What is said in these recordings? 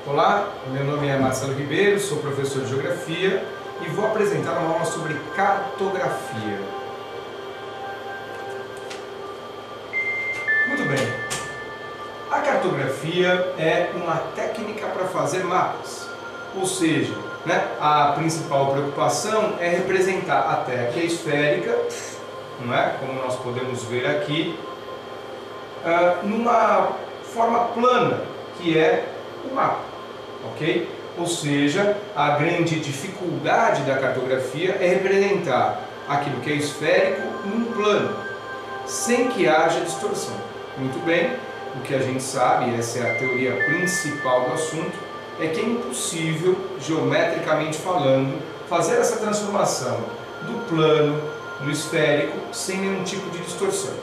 Olá, meu nome é Marcelo Ribeiro, sou professor de Geografia e vou apresentar uma aula sobre cartografia. Muito bem, a cartografia é uma técnica para fazer mapas, ou seja, a principal preocupação é representar a Terra, que é esférica, não é? Como nós podemos ver aqui, numa forma plana, que é o mapa, ok? Ou seja, a grande dificuldade da cartografia é representar aquilo que é esférico num plano, sem que haja distorção. Muito bem, o que a gente sabe, essa é a teoria principal do assunto, é que é impossível, geometricamente falando, fazer essa transformação do plano no esférico sem nenhum tipo de distorção.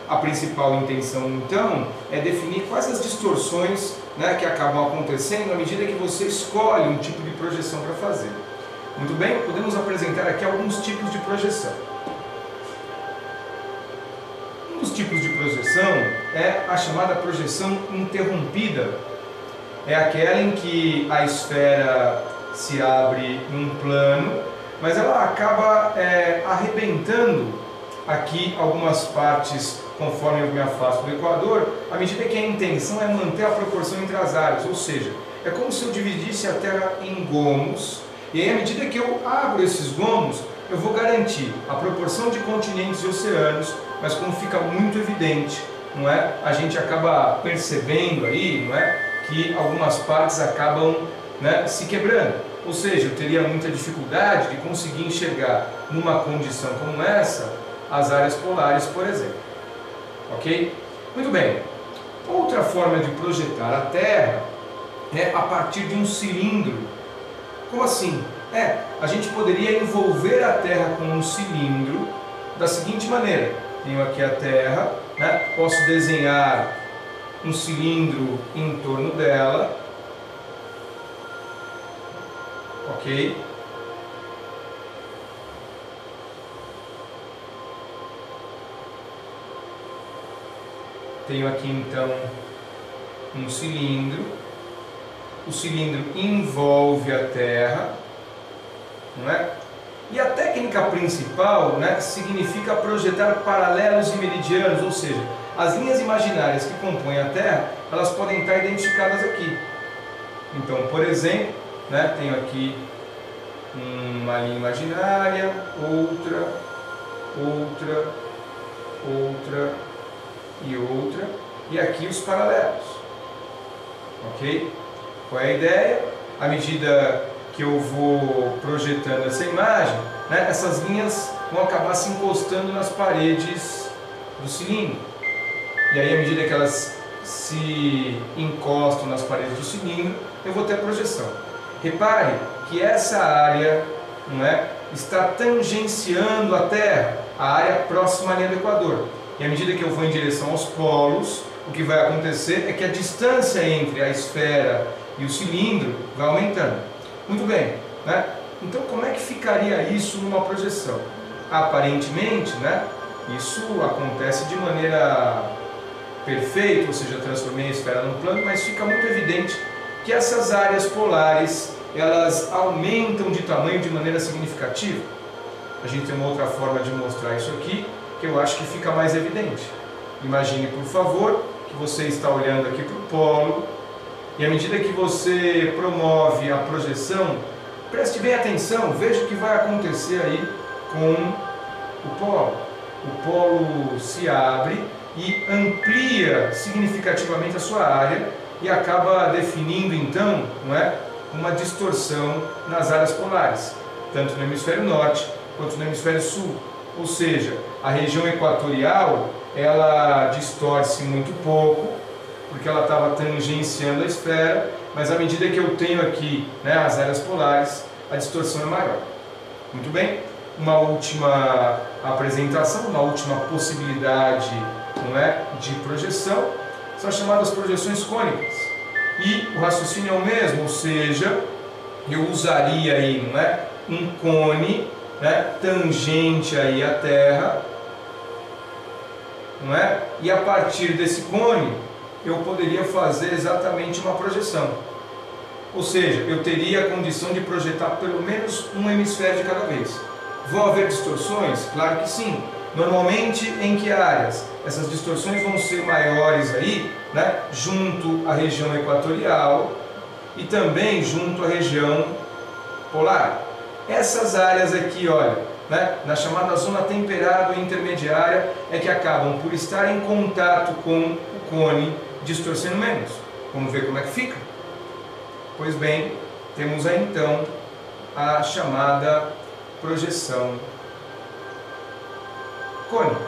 A principal intenção, então, é definir quais as distorções que acabam acontecendo à medida que você escolhe um tipo de projeção para fazer. Muito bem, podemos apresentar aqui alguns tipos de projeção. Um dos tipos de projeção é a chamada projeção interrompida. É aquela em que a esfera se abre num plano, mas ela acaba arrebentando aqui algumas partes conforme eu me afasto do equador, à medida que a intenção é manter a proporção entre as áreas, ou seja, é como se eu dividisse a Terra em gomos, e aí à medida que eu abro esses gomos, eu vou garantir a proporção de continentes e oceanos, mas como fica muito evidente, não é? A gente acaba percebendo aí, não é? Que algumas partes acabam se quebrando, ou seja, eu teria muita dificuldade de conseguir enxergar numa condição como essa as áreas polares, por exemplo. Ok? Muito bem. Outra forma de projetar a Terra é a partir de um cilindro. Como assim? A gente poderia envolver a Terra com um cilindro da seguinte maneira. Tenho aqui a Terra, posso desenhar um cilindro em torno dela. Ok? Tenho aqui então um cilindro, o cilindro envolve a Terra, não é? E a técnica principal significa projetar paralelos e meridianos, ou seja, as linhas imaginárias que compõem a Terra, elas podem estar identificadas aqui. Então, por exemplo, tenho aqui uma linha imaginária, outra e outra, e aqui os paralelos, ok? Qual é a ideia? À medida que eu vou projetando essa imagem, essas linhas vão acabar se encostando nas paredes do cilindro, e aí à medida que elas se encostam nas paredes do cilindro, eu vou ter a projeção. Repare que essa área está tangenciando a Terra, a área próxima à linha do Equador. E à medida que eu vou em direção aos polos, o que vai acontecer é que a distância entre a esfera e o cilindro vai aumentando. Muito bem, então como é que ficaria isso numa projeção? Aparentemente, isso acontece de maneira perfeita, ou seja, eu transformei a esfera num plano, mas fica muito evidente que essas áreas polares, elas aumentam de tamanho de maneira significativa. A gente tem uma outra forma de mostrar isso aqui, que eu acho que fica mais evidente. Imagine, por favor, que você está olhando aqui para o polo, e à medida que você promove a projeção, preste bem atenção, veja o que vai acontecer aí com o polo. O polo se abre e amplia significativamente a sua área e acaba definindo, então, uma distorção nas áreas polares, tanto no hemisfério norte quanto no hemisfério sul. Ou seja, a região equatorial, ela distorce muito pouco, porque ela estava tangenciando a esfera, mas à medida que eu tenho aqui as áreas polares, a distorção é maior. Muito bem, uma última apresentação, uma última possibilidade de projeção, são as chamadas projeções cônicas. E o raciocínio é o mesmo, ou seja, eu usaria aí um cone tangente aí à Terra, e a partir desse cone eu poderia fazer exatamente uma projeção. Ou seja, eu teria a condição de projetar pelo menos um hemisfério de cada vez. Vão haver distorções? Claro que sim. Normalmente em que áreas? Essas distorções vão ser maiores aí, né, junto à região equatorial e também junto à região polar. Essas áreas aqui, olha, né, na chamada zona temperada ou intermediária, é que acabam por estar em contato com o cone, distorcendo menos. Vamos ver como é que fica? Pois bem, temos aí então a chamada projeção cônica.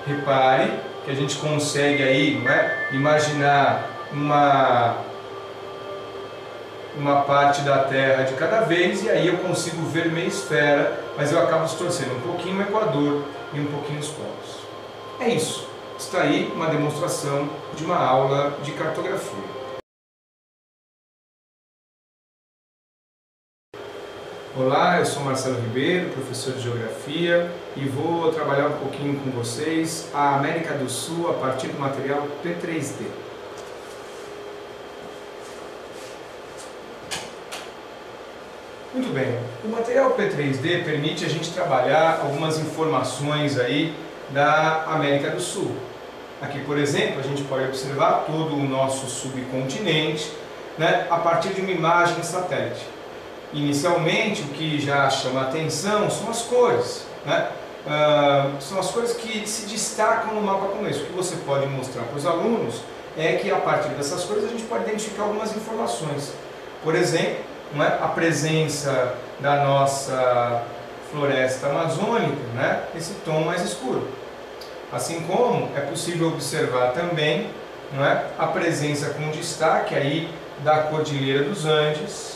Repare que a gente consegue aí, não é, imaginar uma parte da Terra de cada vez, e aí eu consigo ver meia esfera, mas eu acabo distorcendo um pouquinho o Equador e um pouquinho os polos. É isso. Está aí uma demonstração de uma aula de cartografia. Olá, eu sou Marcelo Ribeiro, professor de Geografia, e vou trabalhar um pouquinho com vocês a América do Sul a partir do material P3D. Muito bem, o material P3D permite a gente trabalhar algumas informações aí da América do Sul. Aqui, por exemplo, a gente pode observar todo o nosso subcontinente, né, a partir de uma imagem satélite. Inicialmente, o que já chama a atenção são as cores, né? São as cores que se destacam no mapa como esse. O que você pode mostrar para os alunos é que a partir dessas cores a gente pode identificar algumas informações. Por exemplo, né, a presença da nossa floresta amazônica, né, esse tom mais escuro. Assim como é possível observar também, não é, a presença com destaque aí da Cordilheira dos Andes,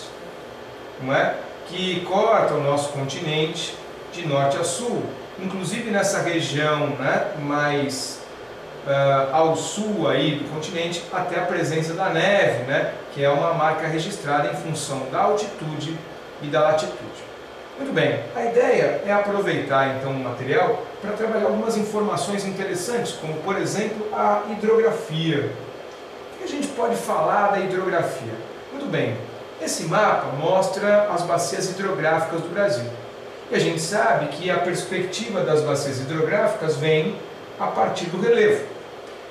não é, que corta o nosso continente de norte a sul, inclusive nessa região, né, mais ao sul aí do continente, até a presença da neve, né, que é uma marca registrada em função da altitude e da latitude. Muito bem, a ideia é aproveitar então o material para trabalhar algumas informações interessantes, como por exemplo a hidrografia. O que a gente pode falar da hidrografia? Muito bem, esse mapa mostra as bacias hidrográficas do Brasil. E a gente sabe que a perspectiva das bacias hidrográficas vem a partir do relevo.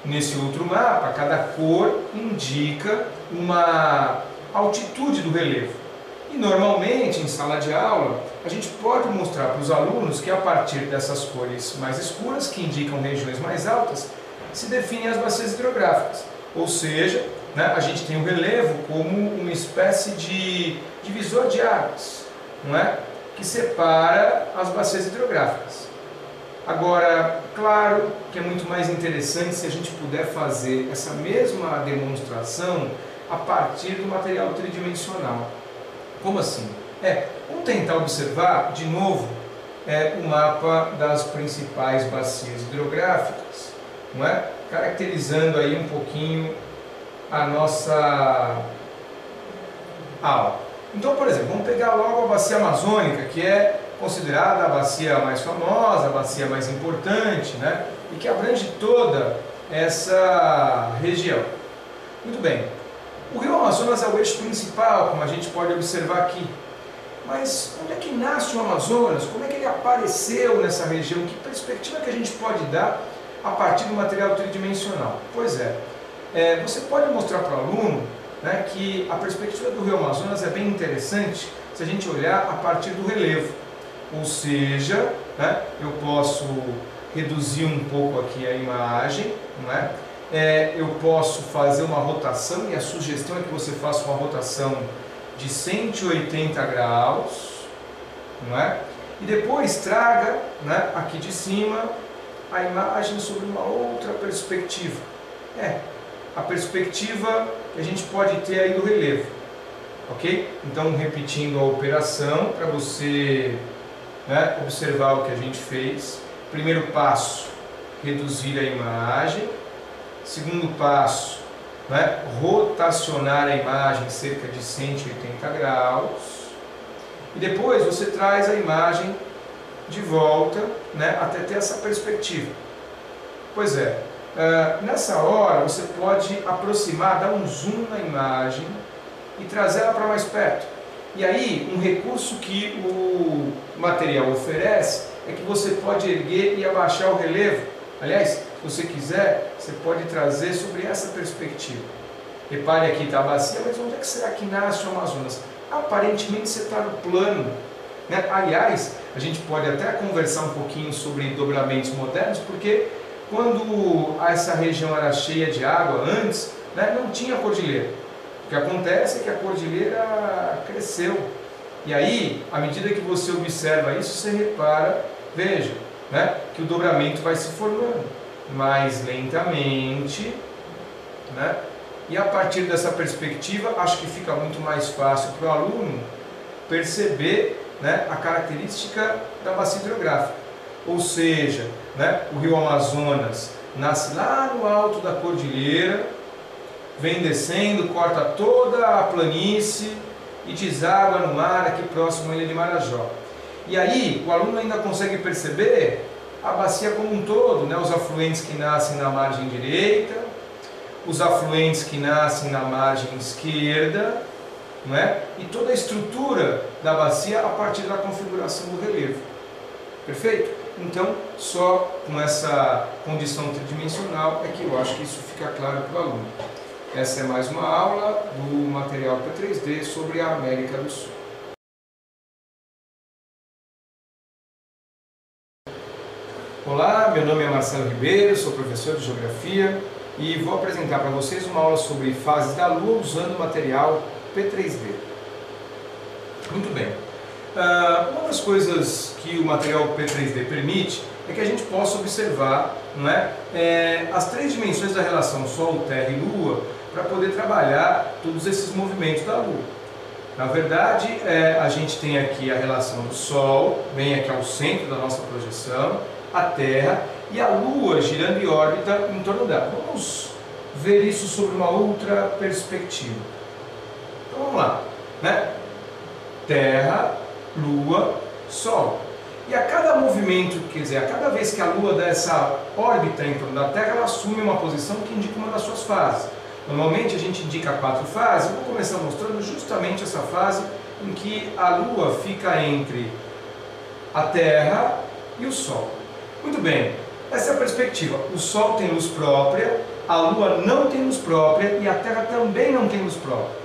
Nesse outro mapa, cada cor indica uma altitude do relevo. E normalmente, em sala de aula, a gente pode mostrar para os alunos que a partir dessas cores mais escuras, que indicam regiões mais altas, se definem as bacias hidrográficas. Ou seja, né, a gente tem o relevo como uma espécie de divisor de águas, não é? Que separa as bacias hidrográficas. Agora, claro que é muito mais interessante se a gente puder fazer essa mesma demonstração a partir do material tridimensional. Como assim? Vamos tentar observar de novo o mapa das principais bacias hidrográficas, não é? Caracterizando aí um pouquinho a nossa aula. Então, por exemplo, vamos pegar logo a bacia amazônica, que é considerada a bacia mais famosa, a bacia mais importante, né? E que abrange toda essa região. Muito bem, o rio Amazonas é o eixo principal, como a gente pode observar aqui. Mas onde é que nasce o Amazonas? Como é que ele apareceu nessa região? Que perspectiva que a gente pode dar a partir do material tridimensional? Pois você pode mostrar para o aluno, né, que a perspectiva do rio Amazonas é bem interessante se a gente olhar a partir do relevo. Ou seja, né, eu posso reduzir um pouco aqui a imagem, não é? Eu posso fazer uma rotação, e a sugestão é que você faça uma rotação de 180 graus, não é? E depois traga, né, aqui de cima a imagem sobre uma outra perspectiva. A perspectiva que a gente pode ter aí do relevo, ok? Então, repetindo a operação para você, né, observar o que a gente fez. Primeiro passo, reduzir a imagem. Segundo passo, né, rotacionar a imagem cerca de 180 graus. E depois você traz a imagem de volta, né, até ter essa perspectiva. Pois Nessa hora você pode aproximar, dar um zoom na imagem e trazer ela para mais perto. E aí, um recurso que o material oferece é que você pode erguer e abaixar o relevo. Aliás, se você quiser, você pode trazer sobre essa perspectiva. Repare aqui, está a bacia, mas onde é que será que nasce o Amazonas? Aparentemente você está no plano, né? Aliás, a gente pode até conversar um pouquinho sobre dobramentos modernos, porque quando essa região era cheia de água antes, né, não tinha cordilheira. O que acontece é que a cordilheira cresceu. E aí, à medida que você observa isso, você repara, veja, né, que o dobramento vai se formando mais lentamente, né? E a partir dessa perspectiva, acho que fica muito mais fácil para o aluno perceber, né, a característica da bacia hidrográfica. Ou seja, né, o rio Amazonas nasce lá no alto da cordilheira, vem descendo, corta toda a planície e deságua no mar aqui próximo à ilha de Marajó. E aí o aluno ainda consegue perceber a bacia como um todo, né, os afluentes que nascem na margem direita, os afluentes que nascem na margem esquerda, não é? E toda a estrutura da bacia a partir da configuração do relevo. Perfeito? Então, só com essa condição tridimensional é que eu acho que isso fica claro para o aluno. Essa é mais uma aula do material P3D sobre a América do Sul. Olá, meu nome é Marcelo Ribeiro, sou professor de Geografia e vou apresentar para vocês uma aula sobre fases da Lua usando o material P3D. Muito bem. Uma das coisas que o material P3D permite é que a gente possa observar, não é, as três dimensões da relação Sol, Terra e Lua para poder trabalhar todos esses movimentos da Lua. Na verdade, a gente tem aqui a relação do Sol, bem aqui ao centro da nossa projeção, a Terra e a Lua girando em órbita em torno dela. Vamos ver isso sob uma outra perspectiva. Então vamos lá, né? Terra, Lua, Sol. E a cada movimento, quer dizer, a cada vez que a Lua dá essa órbita em torno da Terra, ela assume uma posição que indica uma das suas fases. Normalmente a gente indica 4 fases. Eu vou começar mostrando justamente essa fase em que a Lua fica entre a Terra e o Sol. Muito bem, essa é a perspectiva. O Sol tem luz própria, a Lua não tem luz própria e a Terra também não tem luz própria.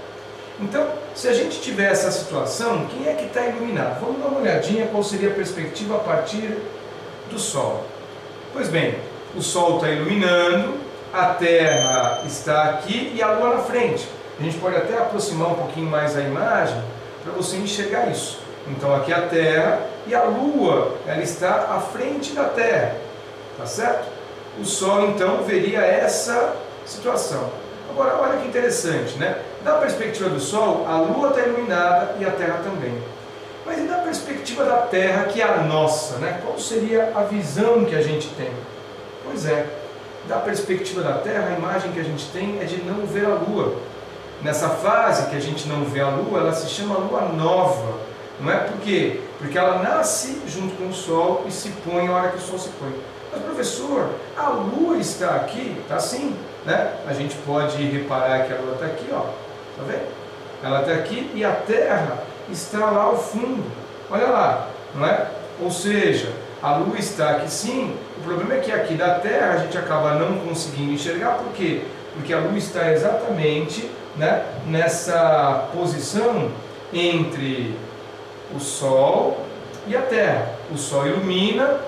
Então, se a gente tiver essa situação, quem é que está iluminado? Vamos dar uma olhadinha qual seria a perspectiva a partir do Sol. Pois bem, o Sol está iluminando, a Terra está aqui e a Lua na frente. A gente pode até aproximar um pouquinho mais a imagem para você enxergar isso. Então aqui a Terra e a Lua, ela está à frente da Terra, tá certo? O Sol então veria essa situação. Agora olha que interessante, né? Da perspectiva do Sol, a Lua está iluminada e a Terra também. Mas e da perspectiva da Terra, que é a nossa, né? Qual seria a visão que a gente tem? Pois é, da perspectiva da Terra, a imagem que a gente tem é de não ver a Lua. Nessa fase que a gente não vê a Lua, ela se chama Lua Nova. Não é? Por quê? Porque ela nasce junto com o Sol e se põe na hora que o Sol se põe. Mas professor, a Lua está aqui? Está sim, né? A gente pode reparar que a Lua está aqui, ó. Tá vendo? Ela está aqui e a Terra está lá ao fundo. Olha lá, não é? Ou seja, a Lua está aqui sim. O problema é que aqui da Terra a gente acaba não conseguindo enxergar. Por quê? Porque a Lua está exatamente, né, nessa posição entre o Sol e a Terra. O Sol ilumina,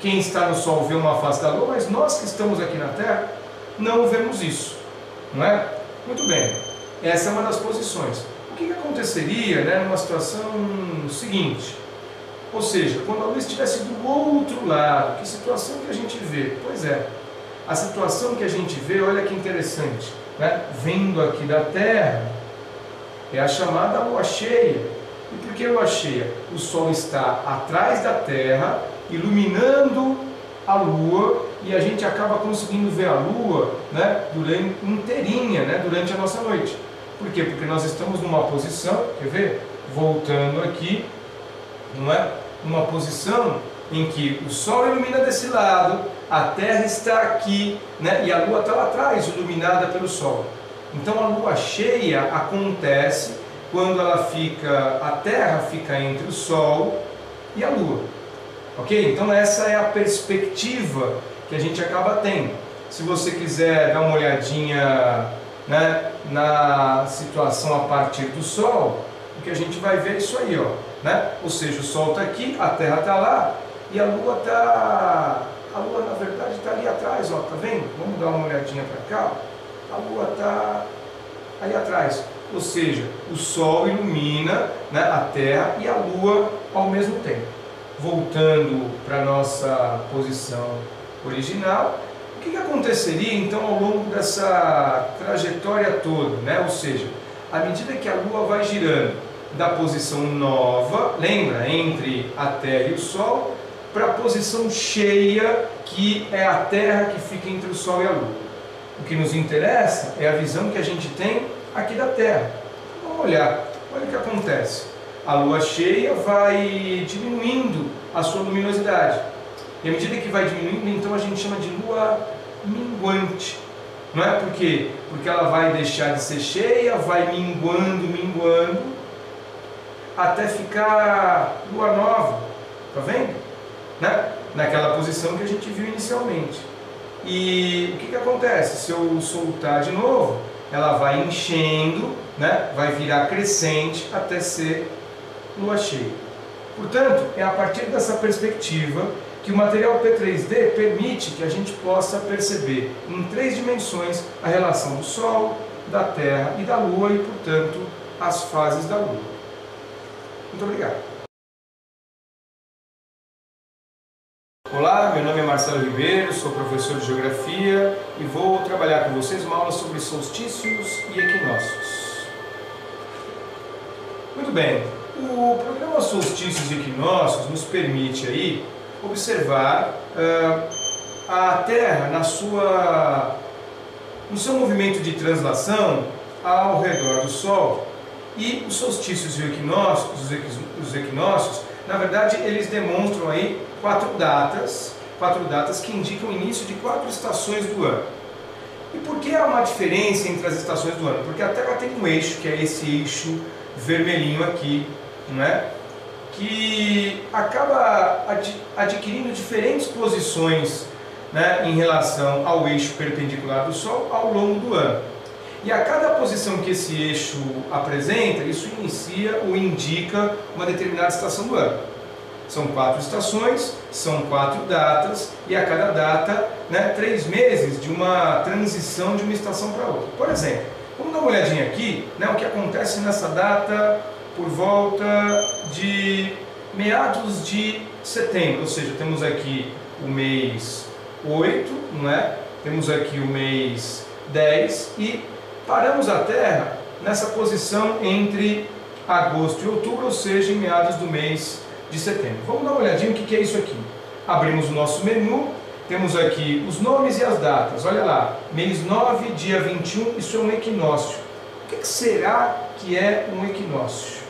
quem está no Sol vê uma face da Lua, mas nós que estamos aqui na Terra não vemos isso, não é? Muito bem, essa é uma das posições. O que aconteceria, né, numa situação seguinte? Ou seja, quando a Lua estivesse do outro lado, que situação que a gente vê? Pois é, a situação que a gente vê, olha que interessante, né? Vindo aqui da Terra, é a chamada Lua cheia. E por que Lua cheia? O Sol está atrás da Terra, iluminando a Lua, e a gente acaba conseguindo ver a Lua, né, inteirinha, né, durante a nossa noite. Por quê? Porque nós estamos numa posição, quer ver? Voltando aqui, não é? Numa posição em que o Sol ilumina desse lado, a Terra está aqui, né? E a Lua está lá atrás, iluminada pelo Sol. Então a Lua cheia acontece quando a Terra fica entre o Sol e a Lua. Ok? Então essa é a perspectiva que a gente acaba tendo. Se você quiser dar uma olhadinha, né, na situação a partir do Sol, o que a gente vai ver é isso aí, ó, né? Ou seja, o Sol está aqui, a Terra está lá e a Lua na verdade está ali atrás, ó, tá vendo? Vamos dar uma olhadinha para cá, ó. A Lua está ali atrás, ou seja, o Sol ilumina, né, a Terra e a Lua ao mesmo tempo. Voltando para a nossa posição original, o que aconteceria então ao longo dessa trajetória toda, né? Ou seja, à medida que a Lua vai girando da posição nova, lembra, entre a Terra e o Sol, para a posição cheia, que é a Terra que fica entre o Sol e a Lua. O que nos interessa é a visão que a gente tem aqui da Terra. Vamos olhar, olha o que acontece. A Lua cheia vai diminuindo a sua luminosidade. E à medida que vai diminuindo, então a gente chama de Lua minguante. Não é por quê? Porque ela vai deixar de ser cheia, vai minguando, até ficar Lua nova. Está vendo? Né? Naquela posição que a gente viu inicialmente. E o que acontece? Se eu soltar de novo, ela vai enchendo, né? Vai virar crescente até ser Lua cheia. Portanto, é a partir dessa perspectiva que o material P3D permite que a gente possa perceber em 3 dimensões a relação do Sol, da Terra e da Lua e, portanto, as fases da Lua. Muito obrigado. Olá, meu nome é Marcelo Ribeiro, sou professor de Geografia e vou trabalhar com vocês uma aula sobre solstícios e equinócios. Muito bem, o programa Solstícios e Equinócios nos permite aí observar a Terra no seu movimento de translação ao redor do Sol. E os solstícios e os equinócios, na verdade, eles demonstram aí 4 datas que indicam o início de 4 estações do ano. E por que há uma diferença entre as estações do ano? Porque a Terra tem um eixo, que é esse eixo vermelhinho aqui, não é? Que acaba adquirindo diferentes posições, né, em relação ao eixo perpendicular do Sol ao longo do ano. E a cada posição que esse eixo apresenta, isso inicia ou indica uma determinada estação do ano. São 4 estações, são 4 datas, e a cada data, né, 3 meses de uma transição de uma estação para outra. Por exemplo, vamos dar uma olhadinha aqui, né, o que acontece nessa data por volta de meados de setembro, ou seja, temos aqui o mês 8, não é? Temos aqui o mês 10 e paramos a Terra nessa posição entre agosto e outubro, ou seja, em meados do mês de setembro. Vamos dar uma olhadinha o que é isso aqui. Abrimos o nosso menu, temos aqui os nomes e as datas. Olha lá, mês 9, dia 21, isso é um equinócio. O que será que é um equinócio?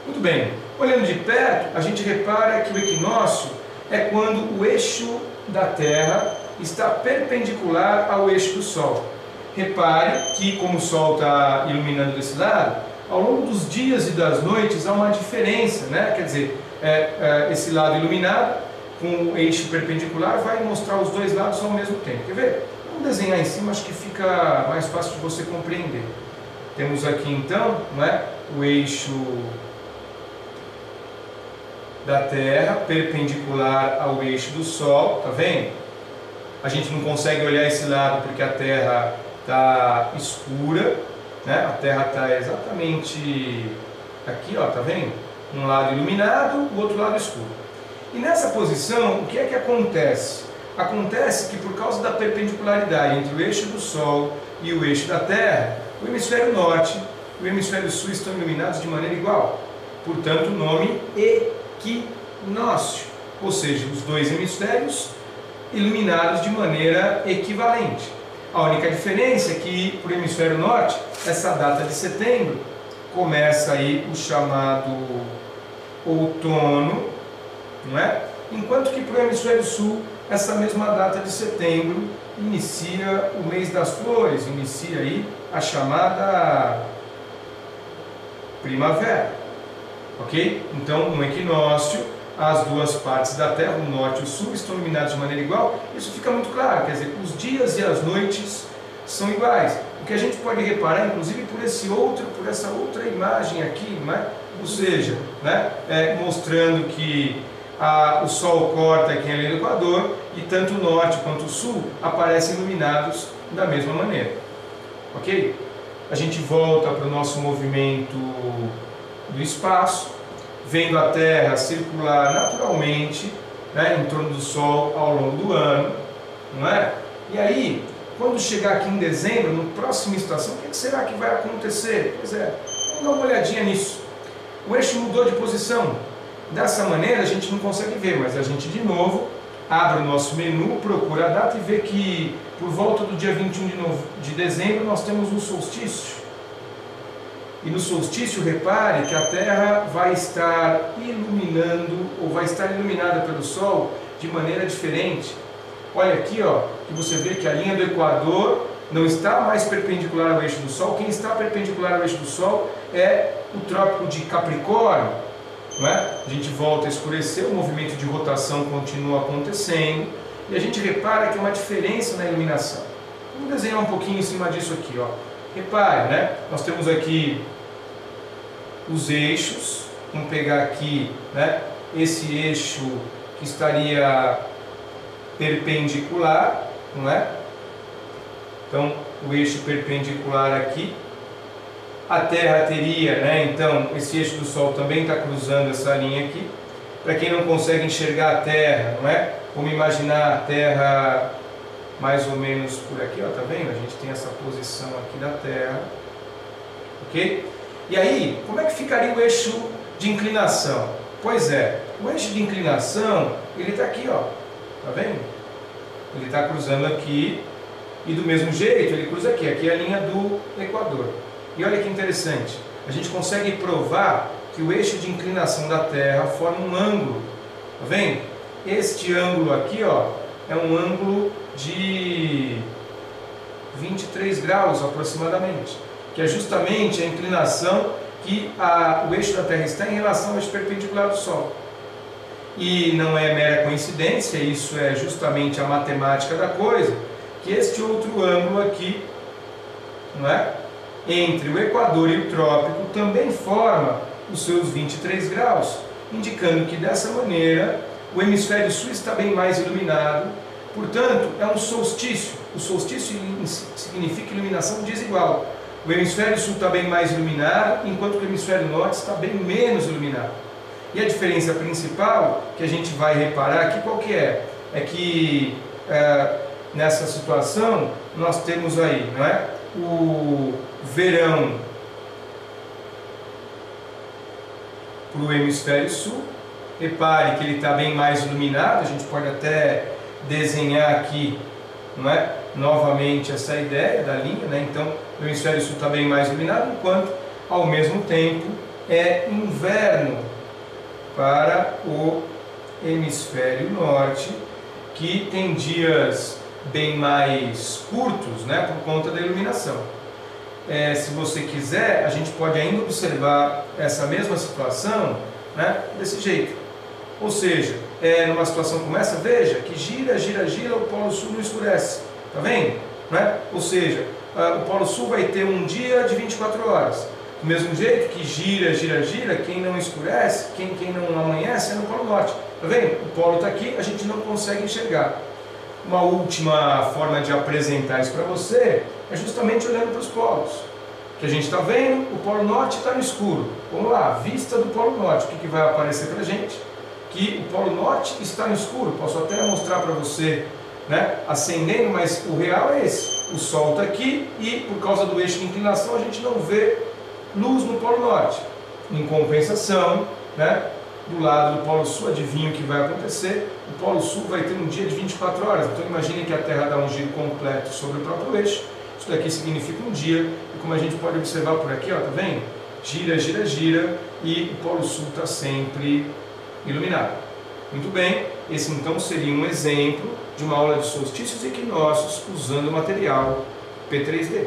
Muito bem, olhando de perto, a gente repara que o equinócio é quando o eixo da Terra está perpendicular ao eixo do Sol. Repare que, como o Sol está iluminando desse lado, ao longo dos dias e das noites há uma diferença, né? Quer dizer, esse lado iluminado com o eixo perpendicular vai mostrar os dois lados ao mesmo tempo. Quer ver? Vamos desenhar em cima, acho que fica mais fácil de você compreender. Temos aqui então, né, o eixo da Terra perpendicular ao eixo do Sol, tá vendo? A gente não consegue olhar esse lado porque a Terra está escura, né? A Terra está exatamente aqui, ó, tá vendo? Um lado iluminado, o outro lado escuro. E nessa posição, o que é que acontece? Acontece que por causa da perpendicularidade entre o eixo do Sol e o eixo da Terra, o hemisfério norte e o hemisfério sul estão iluminados de maneira igual. Portanto, o nome equinócio, ou seja, os dois hemisférios iluminados de maneira equivalente. A única diferença é que, para o hemisfério norte, essa data de setembro, começa aí o chamado outono, não é? enquanto que para o hemisfério sul, essa mesma data de setembro inicia o mês das flores, inicia aí a chamada primavera, ok? Então, no equinócio, as duas partes da Terra, o norte e o sul, estão iluminadas de maneira igual. Isso fica muito claro, quer dizer, os dias e as noites são iguais. O que a gente pode reparar, inclusive, por essa outra imagem aqui, né? Ou seja, né? Mostrando que o Sol corta aqui a linha do Equador e tanto o norte quanto o sul aparecem iluminados da mesma maneira. Ok? A gente volta para o nosso movimento do espaço, vendo a Terra circular naturalmente, né, em torno do Sol ao longo do ano, não é? E aí, quando chegar aqui em dezembro, na próxima estação, o que será que vai acontecer? Pois é, vamos dar uma olhadinha nisso. O eixo mudou de posição. Dessa maneira a gente não consegue ver, mas a gente de novo abre o nosso menu, procura a data e vê que por volta do dia 21 de dezembro nós temos um solstício. E no solstício, repare que a Terra vai estar iluminando, ou vai estar iluminada pelo Sol de maneira diferente. Olha aqui, ó, que você vê que a linha do Equador não está mais perpendicular ao eixo do Sol. Quem está perpendicular ao eixo do Sol é o Trópico de Capricórnio. Não é? A gente volta a escurecer, o movimento de rotação continua acontecendo e a gente repara que há uma diferença na iluminação. Vamos desenhar um pouquinho em cima disso aqui, ó. Repare, né? Nós temos aqui os eixos. Vamos pegar aqui, né, esse eixo que estaria perpendicular, não é? Então, o eixo perpendicular aqui. A Terra teria, né, então, esse eixo do Sol também está cruzando essa linha aqui. Para quem não consegue enxergar a Terra, não é? Vamos imaginar a Terra mais ou menos por aqui, ó, tá vendo? A gente tem essa posição aqui da Terra, ok? E aí, como é que ficaria o eixo de inclinação? Pois é, o eixo de inclinação, ele está aqui, ó, tá vendo? Ele está cruzando aqui e do mesmo jeito ele cruza aqui, aqui é a linha do Equador. E olha que interessante, a gente consegue provar que o eixo de inclinação da Terra forma um ângulo, tá vendo? Este ângulo aqui, ó, é um ângulo de 23 graus aproximadamente, que é justamente a inclinação que o eixo da Terra está em relação ao eixo perpendicular do Sol. E não é mera coincidência, isso é justamente a matemática da coisa, que este outro ângulo aqui, não é? Entre o Equador e o Trópico também forma os seus 23 graus, indicando que dessa maneira o hemisfério sul está bem mais iluminado, portanto é um solstício. O solstício significa iluminação desigual. O hemisfério sul está bem mais iluminado, enquanto que o hemisfério norte está bem menos iluminado. E a diferença principal que a gente vai reparar aqui, qual que é? É que nessa situação nós temos aí, não é? O verão para o hemisfério sul. Repare que ele está bem mais iluminado, a gente pode até desenhar aqui, não é? Novamente essa ideia da linha, né? Então o hemisfério sul está bem mais iluminado, enquanto ao mesmo tempo é inverno para o hemisfério norte, que tem dias bem mais curtos, né, por conta da iluminação. Se você quiser, a gente pode ainda observar essa mesma situação, né, desse jeito. Ou seja, numa situação como essa, veja que gira, gira, gira, o Polo Sul não escurece. Está vendo? Né? Ou seja, o Polo Sul vai ter um dia de 24 horas. Do mesmo jeito que gira, gira, gira, quem não escurece, quem não amanhece é no Polo Norte. Está vendo? O Polo está aqui, a gente não consegue enxergar. Uma última forma de apresentar isso para você é justamente olhando para os polos. Que a gente está vendo, o Polo Norte está no escuro. Vamos lá, vista do Polo Norte. O que vai aparecer para a gente? Que o Polo Norte está no escuro. Posso até mostrar para você, né, acendendo, mas o real é esse. O Sol está aqui e, por causa do eixo de inclinação, a gente não vê luz no Polo Norte. Em compensação, né, do lado do Polo Sul, adivinha o que vai acontecer? O Polo Sul vai ter um dia de 24 horas. Então imagine que a Terra dá um giro completo sobre o próprio eixo. Isso daqui significa um dia. E como a gente pode observar por aqui, ó, tá vendo? Gira, gira, gira e o Polo Sul está sempre iluminado. Muito bem, esse então seria um exemplo de uma aula de solstícios e equinócios usando o material P3D.